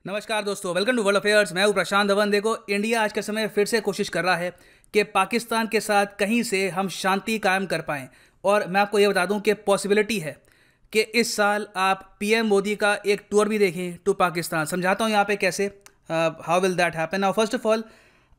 नमस्कार दोस्तों, welcome to world affairs. मैं हूं प्रशांत धवन। देखो, इंडिया आज के समय फिर से कोशिश कर रहा है कि पाकिस्तान के साथ कहीं से हम शांति कायम कर पाएं। और मैं आपको ये बता दूं कि पॉसिबिलिटी है कि इस साल आप पीएम मोदी का एक टूर भी देखें टू पाकिस्तान। समझाता हूं यहाँ पे कैसे, how will that happen. Now first of all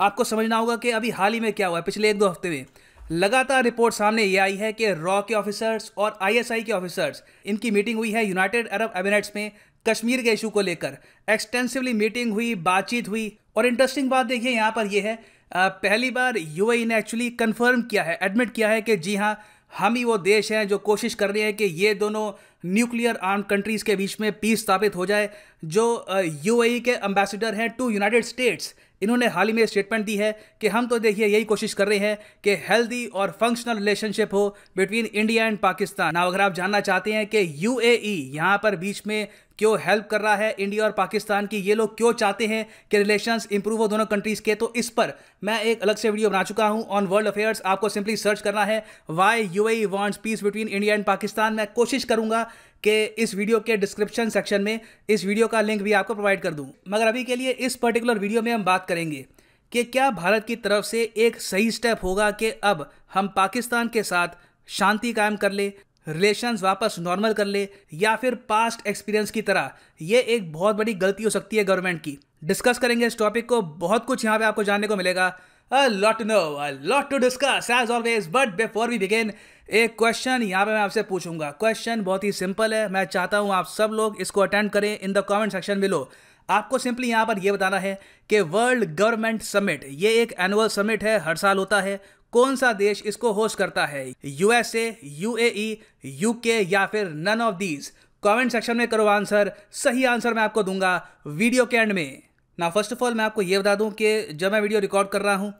आपको समझना होगा कि अभी हाल ही में क्या हुआ है। पिछले 1-2 हफ्ते में लगातार रिपोर्ट सामने ये आई है कि रॉ के ऑफिसर्स और आईएसआई के ऑफिसर्स, इनकी मीटिंग हुई है यूनाइटेड अरब एमिरेट्स में कश्मीर के इशू को लेकर। एक्सटेंसिवली मीटिंग हुई, बातचीत हुई। और इंटरेस्टिंग बात देखिए यहाँ पर यह है, पहली बार यूएई ने एक्चुअली कंफर्म किया है, एडमिट किया है कि जी हाँ, हम ही वो देश हैं जो कोशिश कर रहे हैं कि ये दोनों न्यूक्लियर आर्म कंट्रीज़ के बीच में पीस स्थापित हो जाए। जो यूएई के एम्बेसडर हैं टू यूनाइटेड स्टेट्स, इन्होंने हाल ही में स्टेटमेंट दी है कि हम तो देखिए यही कोशिश कर रहे हैं कि हेल्दी और फंक्शनल रिलेशनशिप हो between India and Pakistan. Now अगर आप जानना चाहते हैं कि यूएई यहाँ पर बीच में क्यों हेल्प कर रहा है इंडिया और पाकिस्तान की, ये लोग क्यों चाहते हैं कि रिलेशंस इंप्रूव हो दोनों कंट्रीज़ के, तो इस पर मैं एक अलग से वीडियो बना चुका हूं ऑन वर्ल्ड अफेयर्स। आपको सिंपली सर्च करना है why UAE wants peace between India and Pakistan. मैं कोशिश करूंगा कि इस वीडियो के डिस्क्रिप्शन सेक्शन में इस वीडियो का लिंक भी आपको प्रोवाइड कर दूं। मगर अभी के लिए इस पर्टिकुलर वीडियो में हम बात करेंगे कि क्या भारत की तरफ से एक सही स्टेप होगा कि अब हम पाकिस्तान के साथ शांति कायम कर ले, रिलेशंस वापस नॉर्मल कर ले, या फिर पास्ट एक्सपीरियंस की तरह ये एक बहुत बड़ी गलती हो सकती है गवर्नमेंट की। डिस्कस करेंगे इस टॉपिक को, बहुत कुछ यहाँ पे आपको जानने को मिलेगा। A lot to know, a lot to discuss as always, but before we begin, एक क्वेश्चन यहाँ पे मैं आपसे पूछूंगा। क्वेश्चन बहुत ही सिंपल है, मैं चाहता हूँ आप सब लोग इसको अटेंड करें in the comment section below. आपको सिंपली यहाँ पर यह बताना है कि वर्ल्ड गवर्नमेंट समिट, ये एक एनुअल समिट है, हर साल होता है। कौन सा देश इसको होस्ट करता है? यूएसए, यूएई, यूके या फिर none of these? Comment section में करो आंसर। सही आंसर मैं आपको दूंगा वीडियो के एंड में। ना फर्स्ट ऑफ ऑल मैं आपको ये बता दूं कि जब मैं वीडियो रिकॉर्ड कर रहा हूं,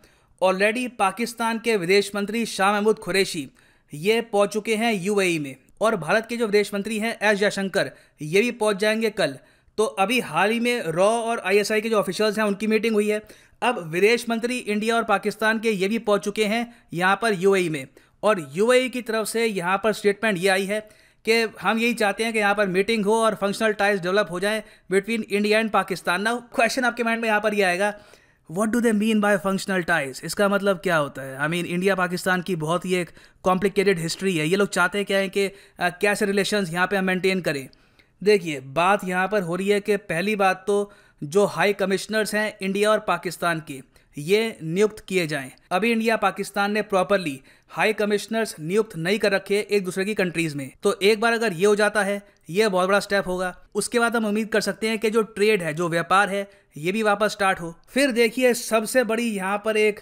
ऑलरेडी पाकिस्तान के विदेश मंत्री शाह महमूद कुरैशी ये पहुंच चुके हैं यूएई में, और भारत के जो विदेश मंत्री हैं एस जयशंकर, ये भी पहुंच जाएंगे कल। तो अभी हाल ही में रॉ और आईएसआई के जो ऑफिशियल्स हैं उनकी मीटिंग हुई है। अब विदेश मंत्री इंडिया और पाकिस्तान के ये भी पहुंच चुके हैं यहाँ पर यूएई में, और यूएई की तरफ से यहाँ पर स्टेटमेंट ये आई है कि हम यही चाहते हैं कि यहाँ पर मीटिंग हो और फंक्शनल टाइज डेवलप हो जाए between India and Pakistan. Now question आपके माइंड में यहाँ पर ये आएगा, what do they mean by functional ties? इसका मतलब क्या होता है? आई मीन इंडिया पाकिस्तान की बहुत ही एक कॉम्प्लिकेटेड हिस्ट्री है। ये लोग चाहते क्या है कि कैसे रिलेशंस यहाँ पे हम मेंटेन करें। देखिए, बात यहाँ पर हो रही है कि पहली बात तो जो हाई कमिश्नर्स हैं इंडिया और पाकिस्तान के, ये नियुक्त किए जाएं। अभी इंडिया पाकिस्तान ने प्रॉपरली हाई कमिश्नर्स नियुक्त नहीं कर रखे एक दूसरे की कंट्रीज में। तो एक बार अगर ये हो जाता है, ये बहुत बड़ा स्टेप होगा। उसके बाद हम उम्मीद कर सकते हैं कि जो ट्रेड है, जो व्यापार है, ये भी वापस स्टार्ट हो। फिर देखिए, सबसे बड़ी यहाँ पर एक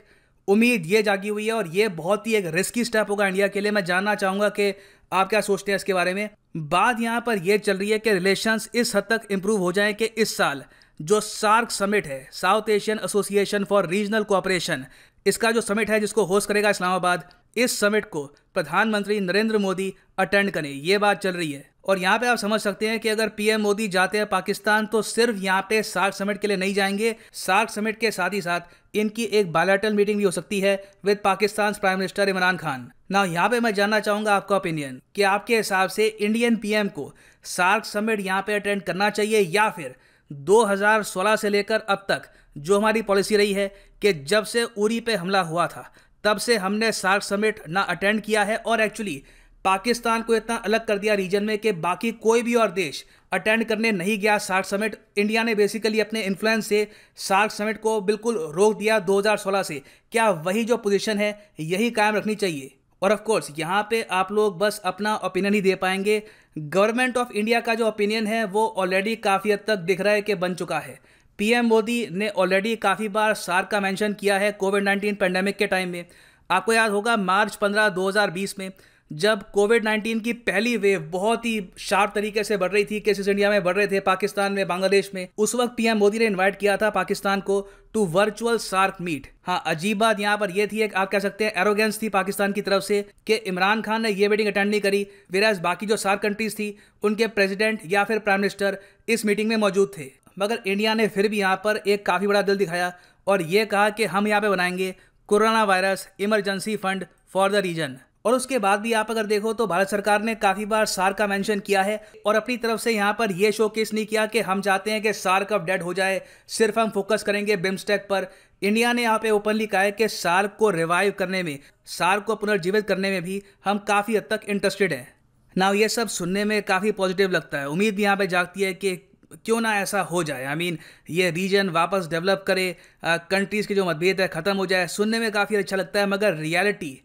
उम्मीद ये जागी हुई है, और ये बहुत ही एक रिस्की स्टेप होगा इंडिया के लिए। मैं जानना चाहूँगा कि आप क्या सोचते हैं इसके बारे में। बात यहाँ पर यह चल रही है कि रिलेशंस इस हद तक इंप्रूव हो जाए कि इस साल जो सार्क समिट है, south Asian association for regional cooperation, इसका जो समिट है जिसको होस्ट करेगा इस्लामाबाद, इस समिट को प्रधानमंत्री नरेंद्र मोदी अटेंड करें, ये बात चल रही है। और यहाँ पे आप समझ सकते हैं कि अगर पीएम मोदी जाते हैं पाकिस्तान तो सिर्फ यहाँ पे सार्क समिट के लिए नहीं जाएंगे। सार्क समिट के साथ ही साथ इनकी एक बायलैटरल मीटिंग भी हो सकती है with Pakistan prime minister Imran Khan. ना यहाँ पे मैं जानना चाहूँगा आपका ओपिनियन कि आपके हिसाब से इंडियन पीएम को सार्क समिट यहाँ पे अटेंड करना चाहिए, या फिर 2016 से लेकर अब तक जो हमारी पॉलिसी रही है कि जब से उरी पे हमला हुआ था तब से हमने सार्क समिट ना अटेंड किया है, और एक्चुअली पाकिस्तान को इतना अलग कर दिया रीजन में कि बाकी कोई भी और देश अटेंड करने नहीं गया सार्क समिट। इंडिया ने बेसिकली अपने इन्फ्लुएंस से सार्क समिट को बिल्कुल रोक दिया 2016 से। क्या वही जो पोजीशन है यही कायम रखनी चाहिए? और ऑफ कोर्स यहाँ पे आप लोग बस अपना ओपिनियन ही दे पाएंगे। गवर्नमेंट ऑफ इंडिया का जो ओपिनियन है वो ऑलरेडी काफ़ी हद तक दिख रहा है कि बन चुका है। पीएम मोदी ने ऑलरेडी काफ़ी बार सार्क का मेंशन किया है कोविड-19 पेंडेमिक के टाइम में। आपको याद होगा मार्च 15, 2020 में जब कोविड-19 की पहली वेव बहुत ही शार्प तरीके से बढ़ रही थी, केसेस इंडिया में बढ़ रहे थे, पाकिस्तान में, बांग्लादेश में, उस वक्त पीएम मोदी ने इनवाइट किया था पाकिस्तान को टू वर्चुअल सार्क मीट। हाँ, अजीब बात यहाँ पर यह थी, एक आप कह सकते हैं एरोगेंस थी पाकिस्तान की तरफ से कि इमरान खान ने ये मीटिंग अटेंड नहीं करी, वेराज बाकी जो सार्क कंट्रीज थी उनके प्रेसिडेंट या फिर प्राइम मिनिस्टर इस मीटिंग में मौजूद थे। मगर इंडिया ने फिर भी यहाँ पर एक काफ़ी बड़ा दिल दिखाया और ये कहा कि हम यहाँ पे बनाएंगे corona virus emergency fund for the region. और उसके बाद भी आप अगर देखो तो भारत सरकार ने काफ़ी बार सार्क का मेंशन किया है और अपनी तरफ से यहाँ पर यह शोकेस नहीं किया कि हम चाहते हैं कि सार्क अब डेड हो जाए, सिर्फ हम फोकस करेंगे बिम्स्टेक पर। इंडिया ने यहाँ पे ओपनली कहा है कि सार्क को रिवाइव करने में, सार्क को पुनर्जीवित करने में भी हम काफ़ी हद तक इंटरेस्टेड हैं। ना ये सब सुनने में काफ़ी पॉजिटिव लगता है। उम्मीद भी यहाँ पे जागती है कि क्यों ना ऐसा हो जाए। आई मीन ये रीजन वापस डेवलप करे, कंट्रीज़ के जो मतभेद है ख़त्म हो जाए। सुनने में काफ़ी अच्छा लगता है, मगर रियलिटी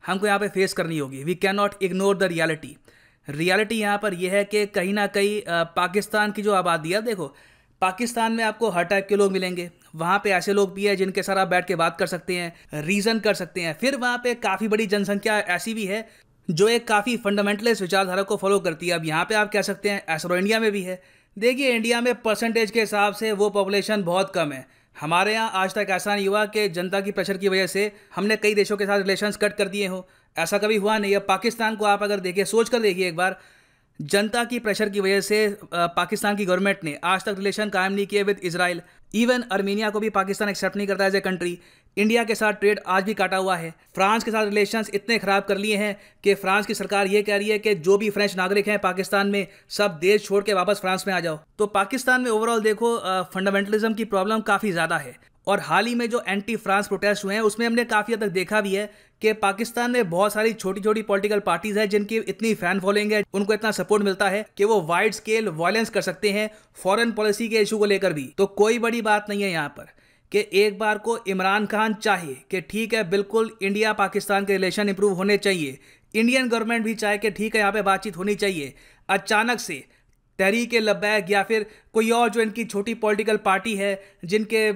हमको यहाँ पे फेस करनी होगी। We can not ignore the reality. Reality यहाँ पर यह है कि कहीं ना कहीं पाकिस्तान की जो आबादी है, देखो पाकिस्तान में आपको हर टाइप के लोग मिलेंगे। वहाँ पे ऐसे लोग भी हैं जिनके साथ आप बैठ के बात कर सकते हैं, रीज़न कर सकते हैं। फिर वहाँ पे काफ़ी बड़ी जनसंख्या ऐसी भी है जो एक काफ़ी फंडामेंटलिस्ट विचारधारा को फॉलो करती है। अब यहाँ पे आप कह सकते हैं ऐसा तो इंडिया में भी है। देखिए इंडिया में परसेंटेज के हिसाब से वो पॉपुलेशन बहुत कम है। हमारे यहाँ आज तक ऐसा नहीं हुआ कि जनता की प्रेशर की वजह से हमने कई देशों के साथ रिलेशंस कट कर दिए हो, ऐसा कभी हुआ नहीं है। पाकिस्तान को आप अगर देखिए, सोच कर देखिए एक बार, जनता की प्रेशर की वजह से पाकिस्तान की गवर्नमेंट ने आज तक रिलेशन कायम नहीं किए विद इजराइल। इवन अर्मीनिया को भी पाकिस्तान एक्सेप्ट नहीं करता एज ए कंट्री। इंडिया के साथ ट्रेड आज भी काटा हुआ है। फ्रांस के साथ रिलेशंस इतने ख़राब कर लिए हैं कि फ्रांस की सरकार ये कह रही है कि जो भी फ्रेंच नागरिक हैं पाकिस्तान में, सब देश छोड़ के वापस फ्रांस में आ जाओ। तो पाकिस्तान में ओवरऑल देखो फंडामेंटलिज्म की प्रॉब्लम काफ़ी ज़्यादा है। और हाल ही में जो एंटी फ्रांस प्रोटेस्ट हुए हैं उसमें हमने काफ़ी हद तक देखा भी है कि पाकिस्तान में बहुत सारी छोटी छोटी पॉलिटिकल पार्टीज हैं जिनकी इतनी फैन फॉलोइंग है, उनको इतना सपोर्ट मिलता है कि वो वाइड स्केल वायलेंस कर सकते हैं फॉरेन पॉलिसी के इशू को लेकर भी। तो कोई बड़ी बात नहीं है यहाँ पर कि एक बार को इमरान खान चाहे कि ठीक है बिल्कुल इंडिया पाकिस्तान के रिलेशन इंप्रूव होने चाहिए, इंडियन गवर्नमेंट भी चाहे कि ठीक है यहाँ पे बातचीत होनी चाहिए, अचानक से तहरीक लब्बैक या फिर कोई और जो इनकी छोटी पॉलिटिकल पार्टी है जिनके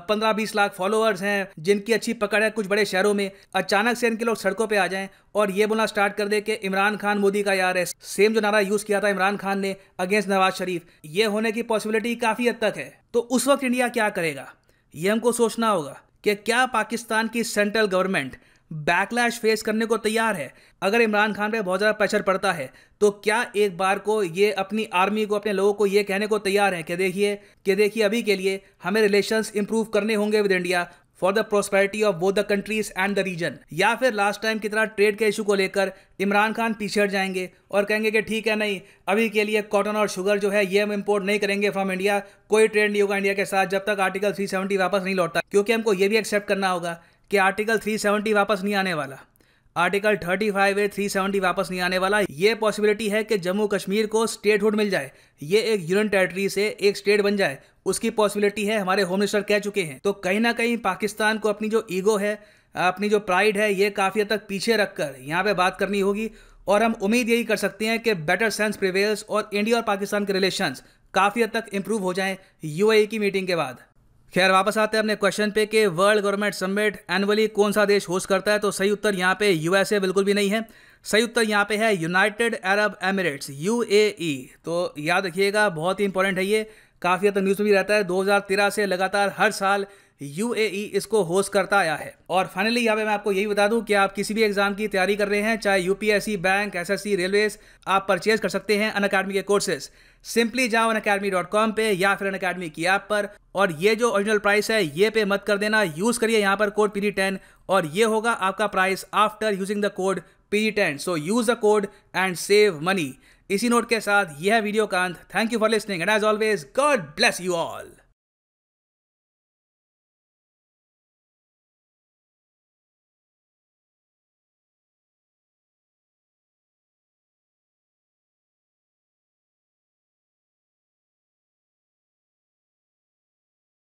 15-20 लाख फॉलोअर्स हैं, जिनकी अच्छी पकड़ है कुछ बड़े शहरों में, अचानक से इनके लोग सड़कों पे आ जाएं और ये बोलना स्टार्ट कर दे कि इमरान खान मोदी का यार है। सेम जो नारा यूज़ किया था इमरान खान ने अगेंस्ट नवाज शरीफ, ये होने की पॉसिबिलिटी काफ़ी हद तक है। तो उस वक्त इंडिया क्या करेगा, ये हमको सोचना होगा कि क्या पाकिस्तान की सेंट्रल गवर्नमेंट बैकलैश फेस करने को तैयार है। अगर इमरान खान पे बहुत ज़्यादा प्रेशर पड़ता है तो क्या एक बार को ये अपनी आर्मी को, अपने लोगों को ये कहने को तैयार है कि देखिए अभी के लिए हमें रिलेशंस इंप्रूव करने होंगे with India for the prosperity of both the countries and the region. या फिर लास्ट टाइम की तरह ट्रेड के इशू को लेकर इमरान खान पीछे हट जाएंगे और कहेंगे कि ठीक है नहीं, अभी के लिए कॉटन और शुगर जो है ये हम इंपोर्ट नहीं करेंगे फ्रॉम इंडिया, कोई ट्रेड नहीं होगा इंडिया के साथ जब तक आर्टिकल 370 वापस नहीं लौटता। क्योंकि हमको ये भी एक्सेप्ट करना होगा कि आर्टिकल 370 वापस नहीं आने वाला, आर्टिकल 35A 370 वापस नहीं आने वाला। ये पॉसिबिलिटी है कि जम्मू कश्मीर को स्टेटहुड मिल जाए, ये एक यूनियन टेरिटरी से एक स्टेट बन जाए, उसकी पॉसिबिलिटी है, हमारे होम मिनिस्टर कह चुके हैं। तो कहीं ना कहीं पाकिस्तान को अपनी जो ईगो है, अपनी जो प्राइड है, ये काफ़ी हद तक पीछे रखकर यहाँ पे बात करनी होगी। और हम उम्मीद यही कर सकते हैं कि बेटर सेंस प्रिवेल्स और इंडिया और पाकिस्तान के रिलेशंस काफ़ी हद तक इंप्रूव हो जाएं UAE की मीटिंग के बाद। खैर वापस आते हैं अपने क्वेश्चन पे कि वर्ल्ड गवर्नमेंट समिट एनुअली कौन सा देश होस्ट करता है। तो सही उत्तर यहाँ पे USA बिल्कुल भी नहीं है। सही उत्तर यहाँ पे है यूनाइटेड अरब एमिरेट्स UAE। तो याद रखिएगा, बहुत ही इंपॉर्टेंट है ये, काफ़ी हद तक न्यूज़ में भी रहता है। 2013 से लगातार हर साल UAE इसको होस्ट करता आया है। और फाइनली यहाँ पे मैं आपको यही बता दूं कि आप किसी भी एग्जाम की तैयारी कर रहे हैं, चाहे UPSC, बैंक, SSC, रेलवेज, आप परचेज कर सकते हैं अनअकैडमी के कोर्सेज। सिंपली जाओ unacademy.com पे या फिर अनअकैडमी की ऐप पर, और ये जो ओरिजिनल प्राइस है ये पे मत कर देना, यूज़ करिए यहाँ पर कोड PD10 और ये होगा आपका price after using the code PD10। So use the code and save money. इसी नोट के साथ यह है वीडियो का अंत। Thank you for listening and as always God bless you all.